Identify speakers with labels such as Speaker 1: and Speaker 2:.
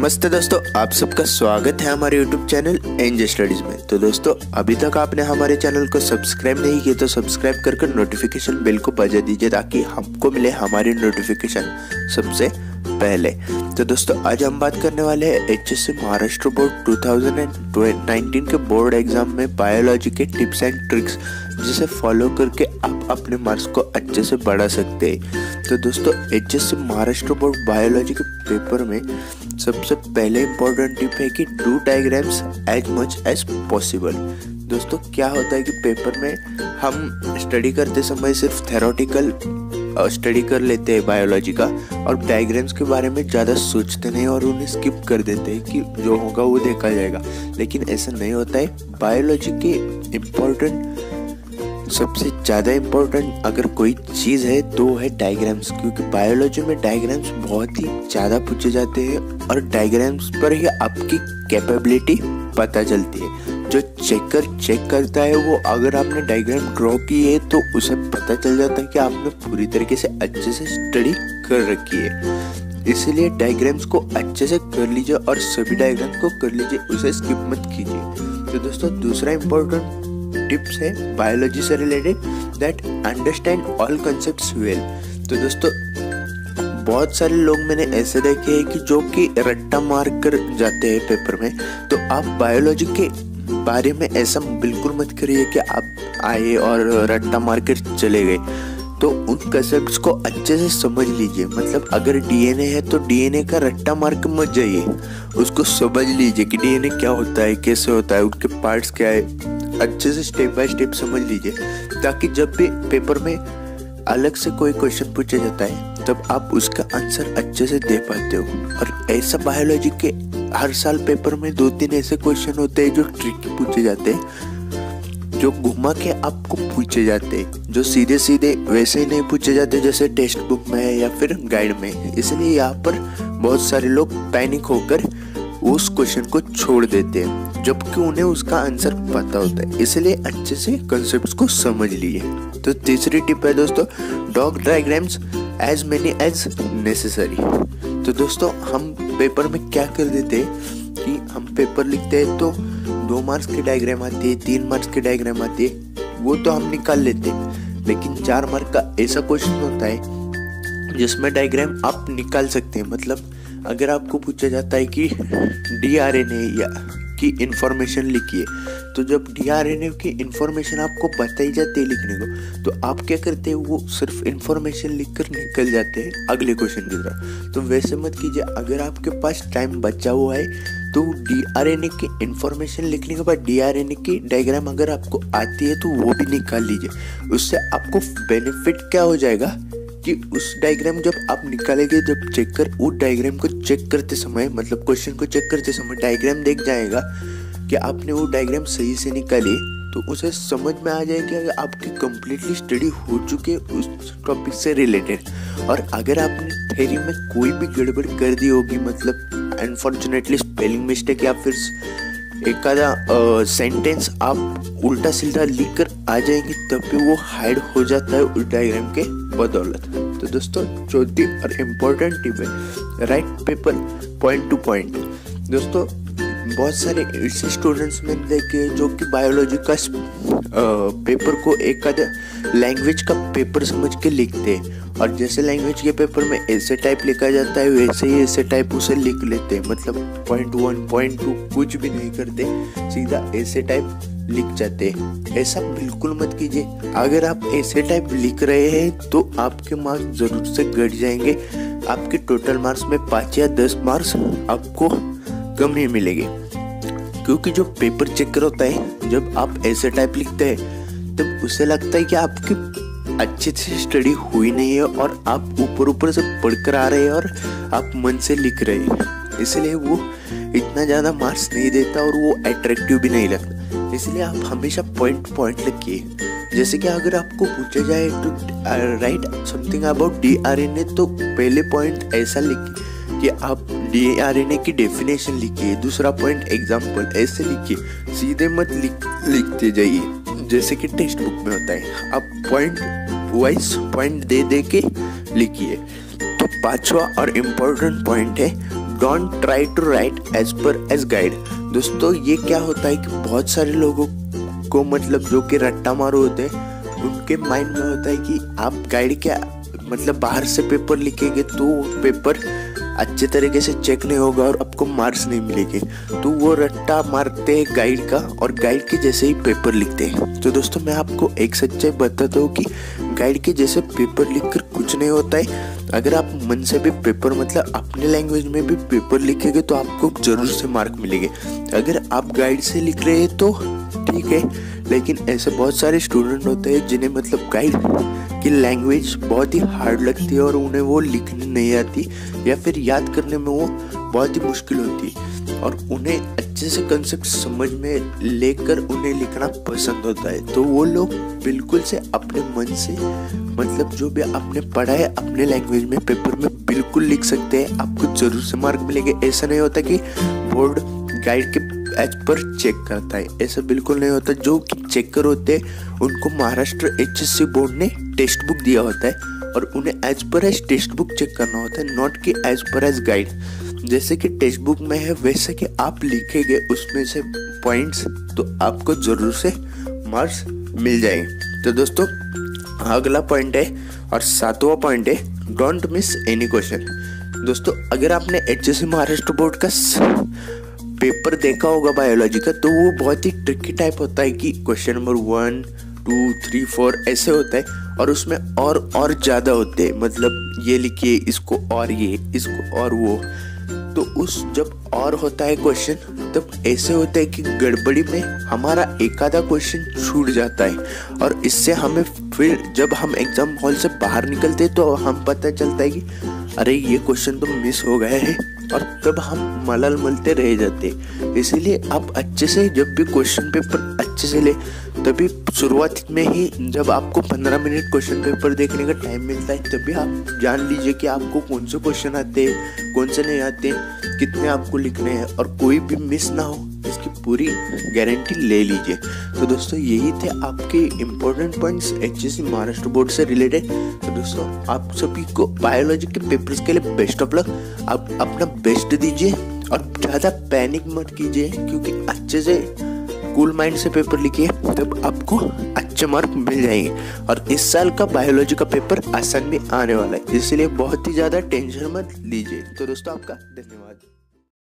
Speaker 1: नमस्ते दोस्तों, आप सबका स्वागत है हमारे YouTube चैनल एंजल स्टडीज में। तो दोस्तों, अभी तक आपने हमारे चैनल को सब्सक्राइब नहीं किया तो सब्सक्राइब कर नोटिफिकेशन बेल को बजा दीजिए ताकि हमको मिले हमारी नोटिफिकेशन सबसे पहले। तो दोस्तों, आज हम बात करने वाले हैं HSC महाराष्ट्र बोर्ड 2019 के बोर्ड एग्जाम में बायोलॉजी के टिप्स एंड ट्रिक्स जिसे फॉलो करके आप अपने मार्क्स को अच्छे से बढ़ा सकते हैं। तो दोस्तों, HSC महाराष्ट्र बोर्ड बायोलॉजी के पेपर में सबसे पहले इम्पोर्टेंट टिप है कि do diagrams as much as possible. दोस्तों, क्या होता है कि पेपर में हम स्टडी करते समय सिर्फ थ्योरेटिकल स्टडी कर लेते हैं बायोलॉजी का और डायग्राम्स के बारे में ज़्यादा सोचते नहीं और उन्हें स्किप कर देते हैं कि जो होगा वो देखा जाएगा। लेकिन ऐसा नहीं होता है। बायोलॉजी के सबसे ज़्यादा इम्पोर्टेंट अगर कोई चीज़ है तो है डायग्राम्स, क्योंकि बायोलॉजी में डायग्राम्स बहुत ही ज़्यादा पूछे जाते हैं और डायग्राम्स पर ही आपकी कैपेबिलिटी पता चलती है। जो चेकर चेक करता है वो अगर आपने डायग्राम ड्रॉ की है तो उसे पता चल जाता है कि आपने पूरी तरीके से अच्छे से स्टडी कर रखी है। इसलिए डायग्राम्स को अच्छे से कर लीजिए और सभी डायग्राम्स को कर लीजिए, उसे स्किप मत कीजिए। तो दोस्तों, दूसरा इम्पोर्टेंट टिप्स है बायोलॉजी से related, that understand all concepts well. तो दोस्तों, बहुत सारे लोग मैंने ऐसे देखे हैं कि जो कि रट्टा मार कर जाते हैं पेपर में। तो आप बायोलॉजी के बारे में ऐसा बिल्कुल मत करिए कि आप आए और रट्टा मार कर चले गए। तो उन कॉन्सेप्ट्स को अच्छे से समझ लीजिए। मतलब अगर डीएनए है तो डीएनए का रट्टा मार के मत जाइए, उसको समझ लीजिए कि डीएनए क्या होता है, कैसे होता है, उनके पार्ट्स क्या है। अच्छे से स्टेप बाय स्टेप समझ लीजिए ताकि जब भी पेपर में अलग से कोई क्वेश्चन पूछा जाता है तब आप उसका आंसर अच्छे से दे पाते हो। और ऐसा बायोलॉजी के हर साल पेपर में 2-3 ऐसे क्वेश्चन होते हैं जो ट्रिकी पूछे जाते हैं, जो घुमा के आपको पूछे जाते हैं, जो सीधे सीधे वैसे ही नहीं पूछे जाते जैसे टेक्स्ट बुक में या फिर गाइड में। इसलिए यहाँ पर बहुत सारे लोग पैनिक होकर उस क्वेश्चन को छोड़ देते हैं जबकि उन्हें उसका आंसर पता होता है। इसलिए अच्छे से कॉन्सेप्ट्स को समझ लिए। तो तीसरी टिप है दोस्तों, draw diagrams as many as necessary. तो दोस्तों, हम पेपर में क्या कर देते हैं कि हम पेपर लिखते हैं तो 2 मार्क्स की डायग्राम आती है, 3 मार्क्स की डायग्राम आती है, वो तो हम निकाल लेते हैं। लेकिन 4 मार्क का ऐसा क्वेश्चन होता है जिसमें डायग्राम आप निकाल सकते हैं। मतलब अगर आपको पूछा जाता है कि डीआरएनए या की इंफॉर्मेशन लिखिए, तो जब डीआरएनए की इंफॉर्मेशन आपको पता ही जाती है लिखने को, तो आप क्या करते हैं, वो सिर्फ इंफॉर्मेशन लिखकर निकल जाते हैं अगले क्वेश्चन की तरफ। तो वैसे मत कीजिए। अगर आपके पास टाइम बचा हुआ है तो डीआरएनए की इंफॉर्मेशन लिखने के बाद डीआरएनए की डायग्राम अगर आपको आती है तो वो भी निकाल लीजिए। उससे आपको बेनिफिट क्या हो जाएगा कि उस डायग्राम जब आप निकालेंगे, जब चेकर उस डायग्राम को चेक करते समय, मतलब क्वेश्चन को चेक करते समय डायग्राम देख जाएगा कि आपने वो डायग्राम सही से निकाली, तो उसे समझ में आ जाएगा कि आपकी कंप्लीटली स्टडी हो चुकी है उस टॉपिक से रिलेटेड। और अगर आपने थ्योरी में कोई भी गड़बड़ कर दी होगी, मतलब अनफॉर्चुनेटली स्पेलिंग मिस्टेक या फिर एक आधा सेंटेंस आप उल्टा सीधा लिख कर आ जाएंगे, तब भी वो हाइड हो जाता है उस डायग्राम के बदौलत। तो दोस्तों, चौथी और इम्पोर्टेंट टिप है right paper point two point. दोस्तों, बहुत सारे ऐसे स्टूडेंट्स में देखे जो कि बायोलॉजी का पेपर को एक आधा लैंग्वेज का पेपर समझ के लिखते हैं, और जैसे लैंग्वेज के पेपर में ऐसे टाइप लिखा जाता है वैसे ही ऐसे टाइप उसे लिख लेते हैं। मतलब पॉइंट 1 पॉइंट 2 कुछ भी नहीं करते, सीधा ऐसे टाइप लिख जाते हैं। ऐसा बिल्कुल मत कीजिए। अगर आप ऐसे टाइप लिख रहे हैं तो आपके मार्क्स जरूर से घट जाएंगे। आपके टोटल मार्क्स में 5 या 10 मार्क्स आपको कम ही मिलेंगे, क्योंकि जो पेपर चेकर होता है जब आप ऐसे टाइप लिखते हैं तब उसे लगता है कि आपकी अच्छे से स्टडी हुई नहीं है और आप ऊपर से पढ़कर आ रहे हैं और आप मन से लिख रहे हैं। इसलिए वो इतना ज़्यादा मार्क्स नहीं देता और वो अट्रैक्टिव भी नहीं लगता। इसलिए आप हमेशा पॉइंट लिखिए। जैसे कि अगर आपको पूछा जाए तो राइट समथिंग अबाउट डीआरएनए, तो पहले पॉइंट ऐसा लिखिए कि आप डीआरएनए की डेफिनेशन लिखिए, दूसरा पॉइंट एग्जाम्पल, ऐसे लिखिए। सीधे मत लिखते जाइए जैसे कि टेक्स्ट बुक में होता है। आप पॉइंट वाइज पॉइंट दे के लिखिए। तो 5वां और इम्पोर्टेंट पॉइंट है don't try to write as per as guide. दोस्तों ये क्या होता है कि बहुत सारे लोगों को मतलब जो कि रट्टा मारू होते हैं उनके माइंड में होता है कि आप गाइड क्या मतलब बाहर से पेपर लिखेंगे तो पेपर अच्छे तरीके से चेक नहीं होगा और आपको मार्क्स नहीं मिलेंगे, तो वो रट्टा मारते हैं गाइड का और गाइड के जैसे ही पेपर लिखते हैं। तो दोस्तों मैं आपको एक सच्चाई बताता हूँ कि गाइड के जैसे पेपर लिखकर कुछ नहीं होता है। अगर आप मन से भी पेपर मतलब अपने लैंग्वेज में भी पेपर लिखेंगे तो आपको जरूर से मार्क मिलेंगे। अगर आप गाइड से लिख रहे हैं तो ठीक है, लेकिन ऐसे बहुत सारे स्टूडेंट होते हैं जिन्हें मतलब गाइड की लैंग्वेज बहुत ही हार्ड लगती है और उन्हें वो लिखने नहीं आती या फिर याद करने में वो बहुत ही मुश्किल होती है और उन्हें अच्छे से कंसेप्ट समझ में लेकर उन्हें लिखना पसंद होता है। तो वो लोग बिल्कुल से अपने मन से मतलब जो भी आपने पढ़ा है अपने लैंग्वेज में पेपर में बिल्कुल लिख सकते हैं, आपको जरूर से मार्क मिलेंगे। ऐसा नहीं होता कि बोर्ड गाइड के एज पर चेक करता है, ऐसा बिल्कुल नहीं होता। जो चेकर होते हैं उनको महाराष्ट्र HSC बोर्ड ने टेक्स्ट बुक दिया होता है और उन्हें as per as text book check करना होता है, नॉट कि एज पर एज गाइड। जैसे कि टेक्स्ट बुक में है वैसे कि आप लिखेंगे उसमें से पॉइंट्स तो आपको जरूर से मार्क्स मिल जाएंगे। तो दोस्तों अगला पॉइंट है और 7वां पॉइंट है डोंट मिस एनी क्वेश्चन। दोस्तों अगर आपने HSC महाराष्ट्र बोर्ड का पेपर देखा होगा बायोलॉजी का तो वो बहुत ही ट्रिकी टाइप होता है कि क्वेश्चन नंबर 1, 2, 3, 4 ऐसे होता है और उसमें और ज़्यादा होते हैं, मतलब ये लिखिए इसको और ये इसको और वो। तो उस जब और होता है क्वेश्चन तब ऐसे होता है कि गड़बड़ी में हमारा एक आधा क्वेश्चन छूट जाता है और इससे हमें फिर जब हम एग्जाम हॉल से बाहर निकलते हैं तो हम पता चलता है कि अरे ये क्वेश्चन तो मिस हो गए हैं और तब हम मलल मलते रह जाते। इसीलिए आप अच्छे से जब भी क्वेश्चन पेपर अच्छे से ले तभी शुरुआत में ही जब आपको 15 मिनट क्वेश्चन पेपर देखने का टाइम मिलता है तभी आप जान लीजिए कि आपको कौन से क्वेश्चन आते हैं कौन से नहीं आते, कितने आपको लिखने हैं और कोई भी मिस ना हो इसकी पूरी गारंटी ले लीजिए। तो दोस्तों यही थे आपके important points HSC Maharashtra board से रिलेटेड। तो दोस्तों आप सभी को बायोलॉजी के पेपर्स के लिए बेस्ट ऑफ लक। आप अपना बेस्ट दीजिए और ज़्यादा पैनिक मत कीजिए क्योंकि अच्छे से कूल माइंड से पेपर लिखिए तब आपको अच्छे मार्क मिल जाएंगे। और इस साल का बायोलॉजी का पेपर आसान भी आने वाला है, इसलिए बहुत ही ज़्यादा टेंशन मत लीजिए। तो दोस्तों आपका धन्यवाद।